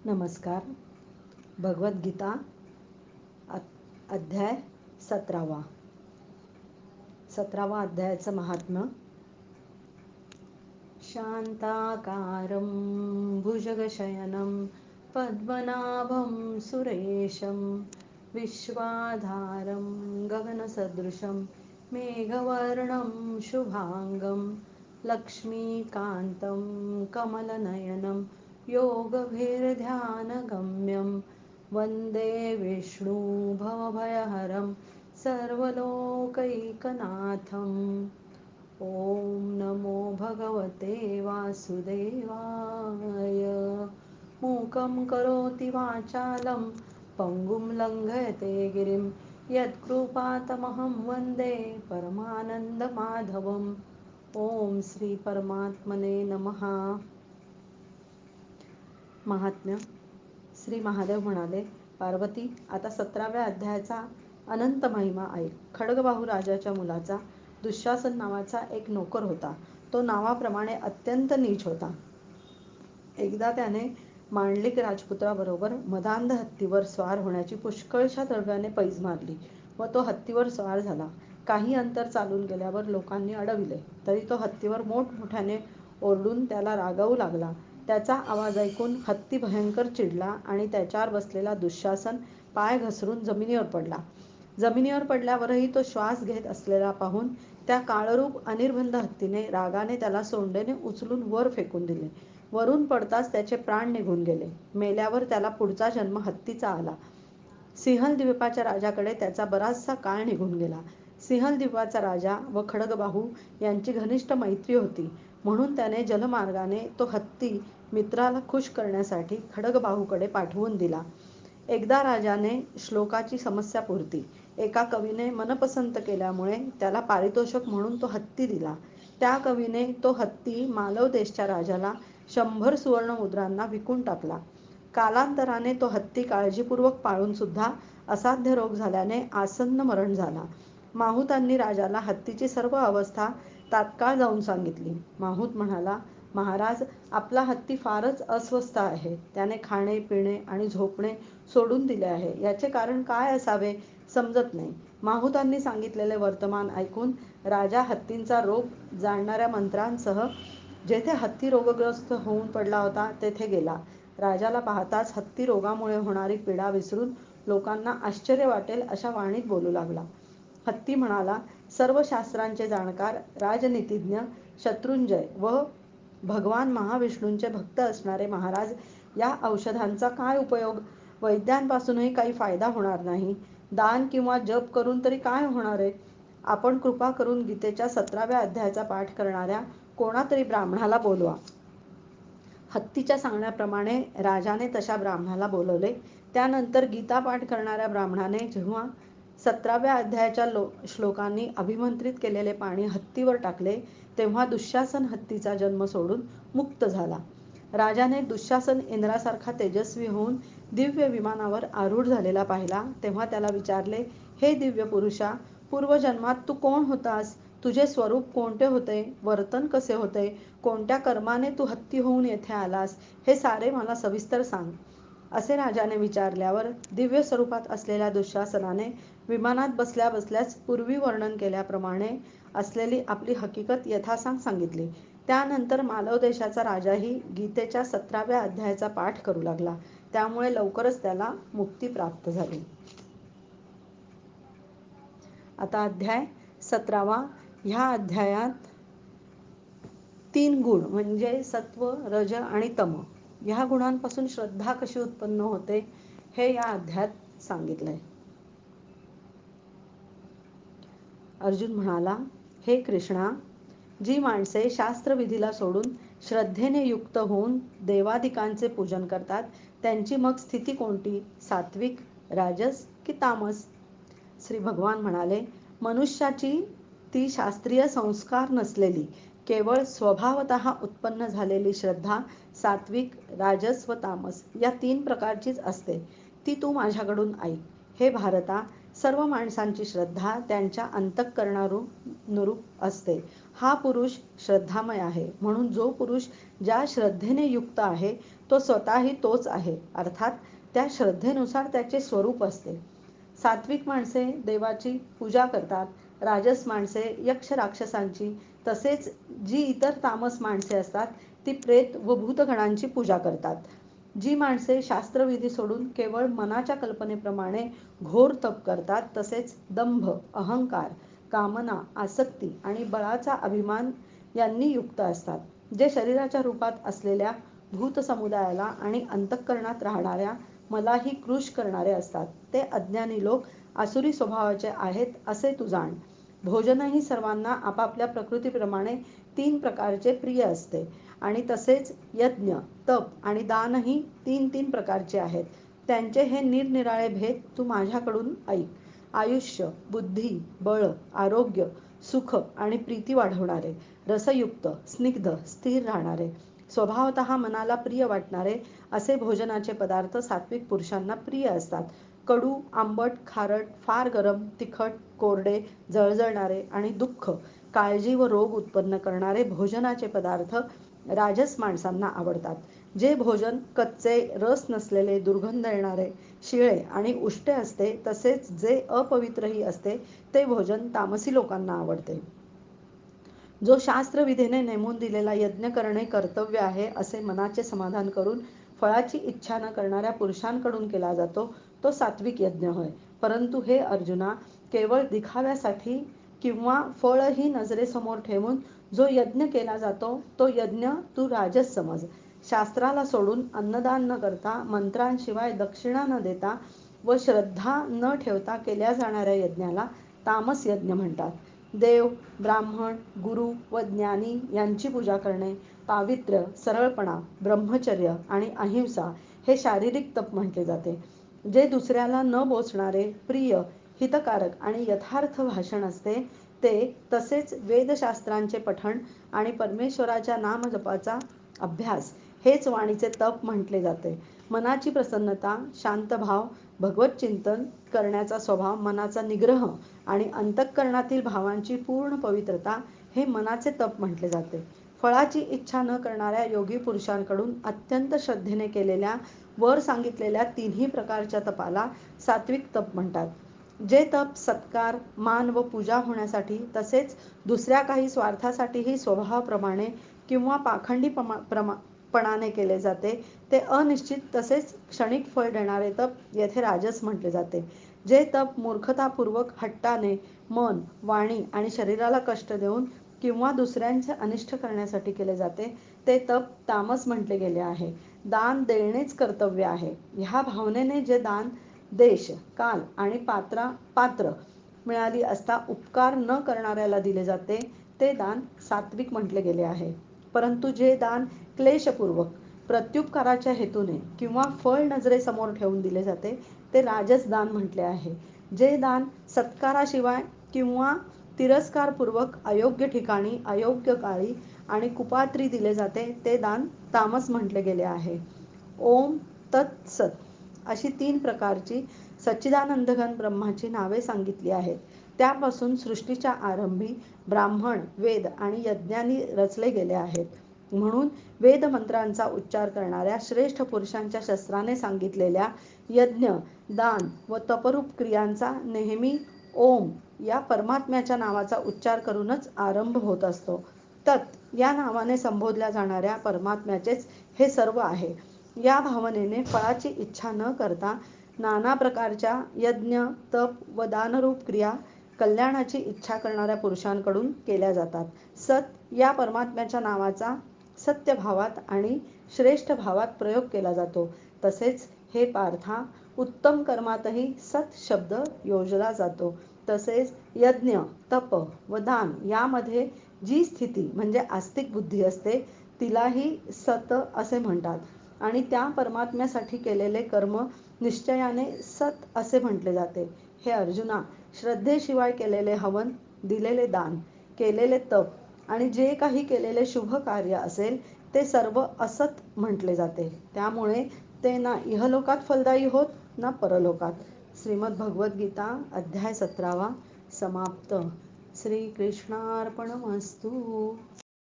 नमस्कार. भगवद्गीता अध्याय 17. 17 अध्यायाचं महात्म्य. शांताकारं भुजगशयनं पद्मनाभं सुरेशं विश्वाधारं गगनसदृशं मेघवर्णं शुभांगं लक्ष्मीकान्तं कमलनयनं योगभिर्ध्यानगम्यं वन्दे विष्णु भवभयहरं सर्वलोकैकनाथम्. ॐ नमो भगवते वासुदेवाय. मूकं करोति वाचालं पङ्गुं लङ्घयते गिरिं यत्कृपातमहं वन्दे परमानन्दमाधवम्. ओम श्री परमात्मने नमः. महात्म्य. श्री महादेव म्हणाले, पार्वती, आता 17व्या अध्यायाचा अनंत महिमा ऐक. खड्गबाहू राजाच्या मुलाचा दुःशासन नावाचा एक नोकर होता. तो नावाप्रमाणे अत्यंत नीच होता. एकदा त्याने मांडलिक राजपुत्राबरोबर मदांध हत्तीवर स्वार होण्याची पुष्कळशा द्रव्याने पैज मारली व तो हत्तीवर स्वार झाला. काही अंतर चालून गेल्यावर लोकांनी अडविले, तरी तो हत्तीवर मोठमोठ्याने ओरडून त्याला रागावू लागला. त्याचा आवाज ऐकून हत्ती भयंकर चिडला आणि त्याच्यावर बसलेला दुःशासन पाय घसरून जमिनीवर पडला. जमिनीवर पडल्यावरही तो श्वास घेत असलेला पाहून त्या काळरूप अनिर्बंध हत्तीने रागाने त्याला सोंडेने उचलून वर फेकून दिले. वरून पडताच त्याचे प्राण निघून गेले. मेल्यावर त्याला पुढचा जन्म हत्तीचा आला. सिंहल द्वीपाच्या राजाकडे त्याचा बराचसा काळ निघून गेला. सिंहल द्वीपाचा राजा व खड्गबाहू यांची घनिष्ठ मैत्री होती, म्हणून त्याने जलमार्गाने तो हत्ती मित्राला खुश करण्यासाठी खड्गबाहूकडे पाठवून दिला. एकदा राजाने श्लोकाची समस्या पुरती एका कवीने मनपसंत केल्यामुळे त्याला पारितोषिक म्हणून तो हत्ती दिला. त्या कवीने तो हत्ती मालव देशच्या राजाला 100 सुवर्णमुद्रांना विकून टाकला. कालांतराने तो हत्ती काळजीपूर्वक पाळून सुद्धा असाध्य रोग झाल्याने आसन्न मरण झाला. माहुतांनी राजाला हत्तीची सर्व अवस्था तात्काळ जाऊन सांगितली. माहूत म्हणाला, महाराज, आपला हत्ती फारच अस्वस्थ आहे. त्याने खाणे पिणे आणि झोपणे सोडून दिले आहे. याचे कारण काय असावे समजत नाही. माहुतांनी सांगितलेले वर्तमान ऐकून राजा हत्तींचा रोग जाणणाऱ्या मंत्र्यांसह जेथे हत्ती रोगग्रस्त होऊन पडला होता तेथे गेला. राजाला पाहताच हत्ती रोगामुळे होणारी पीडा विसरून लोकांना आश्चर्य वाटेल अशा वाणीत बोलू लागला. हत्ती म्हणाला, सर्व शास्त्रांचे जाणकार, राजनीतिज्ञ, शत्रुंजय व भगवान महाविष्णूंचे भक्त असणारे महाराज, या औषधांचा काय उपयोग? वैद्यांपासूनही काही फायदा होणार नाही. दान किंवा जप करून तरी काय होणार आहे? आपण कृपा करून गीतेच्या 17व्या अध्यायाचा पाठ करणाऱ्या कोणातरी ब्राह्मणाला बोलवा. हत्तीच्या सांगण्याप्रमाणे राजाने तशा ब्राह्मणाला बोलवले. त्यानंतर गीता पाठ करणाऱ्या ब्राह्मणाने जेव्हा 17व्या अध्यायाच्या श्लोकांनी अभिमंत्रित केलेले पाणी हत्तीवर टाकले, तेव्हा दुःशासन हत्तीचा जन्म सोडून मुक्त झाला. राजाने दुःशासन इंद्रासारखा तेजस्वी होऊन दिव्य विमानावर आरूढ झालेला पाहिला. तेव्हा त्याला विचारले, हे दिव्य पुरुषा, पूर्वजन्मात तू कोण होतास? तुझे स्वरूप कोणते होते? वर्तन कसे होते? कोणत्या कर्माने तू हत्ती होऊन येथे आलास? हे सारे मला सविस्तर सांग. असे राजाने विचारल्यावर दिव्य स्वरूपात असलेल्या दुःशासनाने विमानात बसल्या बसल्याच पूर्वी वर्णन केल्याप्रमाणे असलेली आपली हकीकत यथासांग सांगितली. त्यानंतर मालव देशाचा राजाही गीतेच्या 17व्या अध्यायाचा पाठ करू लागला. त्यामुळे लवकरच त्याला मुक्ती प्राप्त झाली. आता अध्याय 17. ह्या अध्यायात 3 गुण म्हणजे सत्व, रज आणि तम, ह्या गुणांपासून श्रद्धा कशी उत्पन्न होते हे या अध्यायात सांगितलंय. अर्जुन म्हणाला, हे कृष्णा, जी माणसे शास्त्रविधीला सोडून श्रद्धेने युक्त होऊन देवादिकांचे पूजन करतात, त्यांची मग स्थिती कोणती? सात्विक, राजस की तामस? श्री भगवान म्हणाले, मनुष्याची ती शास्त्रीय संस्कार नसलेली केवळ स्वभावतः उत्पन्न झालेली श्रद्धा सात्विक, राजस व तामस या 3 प्रकारचीच असते. ती तू माझ्याकडून ऐक. हे भारता, सर्व माणसांची श्रद्धा त्यांच्या अंतःकरणानुरूप असते. हा पुरुष श्रद्धामय आहे. म्हणून जो पुरुष ज्या श्रद्धेने युक्त आहे तो स्वतःही तोच आहे. अर्थात त्या श्रद्धेनुसार त्याचे स्वरूप असते. सात्विक माणसे देवाची पूजा करतात. राजस माणसे यक्ष राक्षसांची, तसेच जी इतर तामस माणसे असतात ती प्रेत व भूतगणांची पूजा करतात. जी माणसे शास्त्रविधी सोडून केवळ मनाच्या कल्पनेप्रमाणे घोर तप करतात, तसेच दंभ, अहंकार, कामना, आसक्ती आणि बळाचा अभिमान यांनी युक्त असतात, जे शरीराच्या रूपात असलेल्या भूत समुदायाला आणि अंतःकरणात राहणाऱ्या मलाही कृश करणारे असतात, ते अज्ञानी लोक आसुरी स्वभावाचे आहेत असे तू जाण. भोजनही सर्वांना आपापल्या प्रकृतीप्रमाणे 3 प्रकारचे प्रिय असते आणि तसेच यज्ञ, तप आणि दानही 3-3 प्रकारचे आहेत. त्यांचे हे निरनिराळे भेद तू माझ्याकडून ऐक. आयुष्य, बुद्धी, बळ, आरोग्य, सुख आणि प्रीती वाढवणारे, रसयुक्त, स्निग्ध, स्थिर राहणारे, स्वभावतः मनाला प्रिय वाटणारे असे भोजनाचे पदार्थ सात्विक पुरुषांना प्रिय असतात. कडू, आंबट, खारट, फार गरम, तिखट, कोरडे, जळजळणारे आणि दुःख, काळजी व रोग उत्पन्न करणारे भोजनाचे पदार्थ राजस माणसांना आवडतात. जे भोजन कच्चे, रस नसलेले, दुर्गंध येणारे, शिळे आणि उष्टे असते, तसेच जे अपवित्रही असते, ते भोजन तामसी लोकांना आवडते. जो शास्त्रविधीने नेमून दिलेला यज्ञ करणे कर्तव्य आहे असे मनाचे समाधान करून फळाची इच्छा न करणाऱ्या पुरुषांकडून केला जातो, तो सात्विक यज्ञ होय. परंतु हे अर्जुना, केवळ दिखाव्यासाठी किंवा फळही नजरेसमोर ठेवून जो यज्ञ केला जातो तो यज्ञ तू राजस समज. शास्त्राला सोडून अन्नदान न करता, मंत्रांशिवाय दक्षिणा न देता व श्रद्धा न ठेवता केल्या जाणाऱ्या यज्ञाला तामस यज्ञ म्हणतात. देव, ब्राह्मण, गुरु व ज्ञानी यांची पूजा करणे, पावित्र्य, सरळपणा, ब्रह्मचर्य आणि अहिंसा हे शारीरिक तप म्हटले जाते. जे दुसऱ्याला न बोचणारे, प्रिय, हितकारक आणि यथार्थ भाषण असते ते, तसेच वेदशास्त्रांचे पठण आणि परमेश्वराच्या नामजपाचा अभ्यास हेच वाणीचे तप म्हटले जाते. मनाची प्रसन्नता, शांतभाव, भगवत चिंतन करण्याचा स्वभाव, मनाचा निग्रह आणि अंतःकरणातील भावांची पूर्ण पवित्रता हे मनाचे तप म्हटले जाते. फळाची इच्छा न करणाऱ्या योगी पुरुषांकडून अत्यंत श्रद्धेने केलेल्या वर सांगितलेल्या 3ही प्रकारच्या तपाला सात्विक तप म्हणतात. जे तप सत्कार, मान व पूजा होण्यासाठी, तसेच दुसऱ्या काही स्वार्थासाठीही स्वभावाप्रमाणे किंवा पाखंडी पणाने केले जाते, ते अनिश्चित तसेच क्षणिक फळ देणारे तप येथे राजस म्हटले जाते. जे तप मूर्खतापूर्वक, हट्टाने, मन, वाणी आणि शरीराला कष्ट देऊन किंवा दुसऱ्यांचे अनिष्ट करण्यासाठी केले जाते, ते तप तामस म्हटले गेले आहे. दान देणेच कर्तव्य आहे ह्या भावनेने जे दान देश, काल आणि पात्र मिळाली असता उपकार न करणाऱ्याला दिले जाते, ते दान सात्विक म्हटले गेले आहे. परंतु जे दान क्लेशपूर्वक, प्रत्युपकाराच्या हेतूने किंवा फळ नजरेसमोर ठेवून दिले जाते, ते राजस दान म्हटले आहे. जे दान सत्काराशिवाय किंवा तिरस्कारपूर्वक, अयोग्य ठिकाणी, अयोग्य काळी आणि कुपात्री दिले जाते, ते दान तामस म्हटले गेले आहे. ओम तत्सत अशी 3 प्रकारची सच्चिदानंदघन ब्रह्माची नावे सांगितली आहेत. त्यापासून सृष्टीच्या आरंभी ब्राह्मण, वेद आणि यज्ञांनी रचले गेले आहेत. म्हणून वेदमंत्रांचा उच्चार करणाऱ्या श्रेष्ठ पुरुषांच्या शस्त्राने सांगितलेल्या यज्ञ, दान व तपरूप क्रियांचा नेहमी ओम या परमात्म्याच्या नावाचा उच्चार करूनच आरंभ होत असतो. तत् या नावाने संबोधल्या जाणाऱ्या परमात्म्याचेच हे सर्व आहे. या भावनेने फळाची इच्छा न करता नाना प्रकारच्या यज्ञ, तप व दानरूप क्रिया कल्याणाची इच्छा करणाऱ्या पुरुषांकडून केल्या जातात. सत या परमात्म्याच्या नावाचा सत्यभावात आणि श्रेष्ठ भावात प्रयोग केला जातो. तसेच हे पार्था, उत्तम कर्मातही सत शब्द योजला जातो. तसेच यज्ञ, तप व दान यामध्ये जी स्थिती म्हणजे आस्तिक बुद्धी असते, तिलाही सत असे म्हणतात आणि त्या परमात्म्यासाठी केलेले कर्म निश्चयाने सत असे म्हटले जाते. हे अर्जुना, श्रद्धेशिवाय केलेले हवन, दिलेले दान, केलेले तप आणि जे काही केलेले शुभ कार्य असेल, ते सर्व असत म्हटले जाते. त्यामुळे ते ना इहलोकात फलदायी होत, ना परलोकात. श्रीमद्भगवद्गीता अध्याय 17 समाप्त. श्रीकृष्णार्पणमस्तू.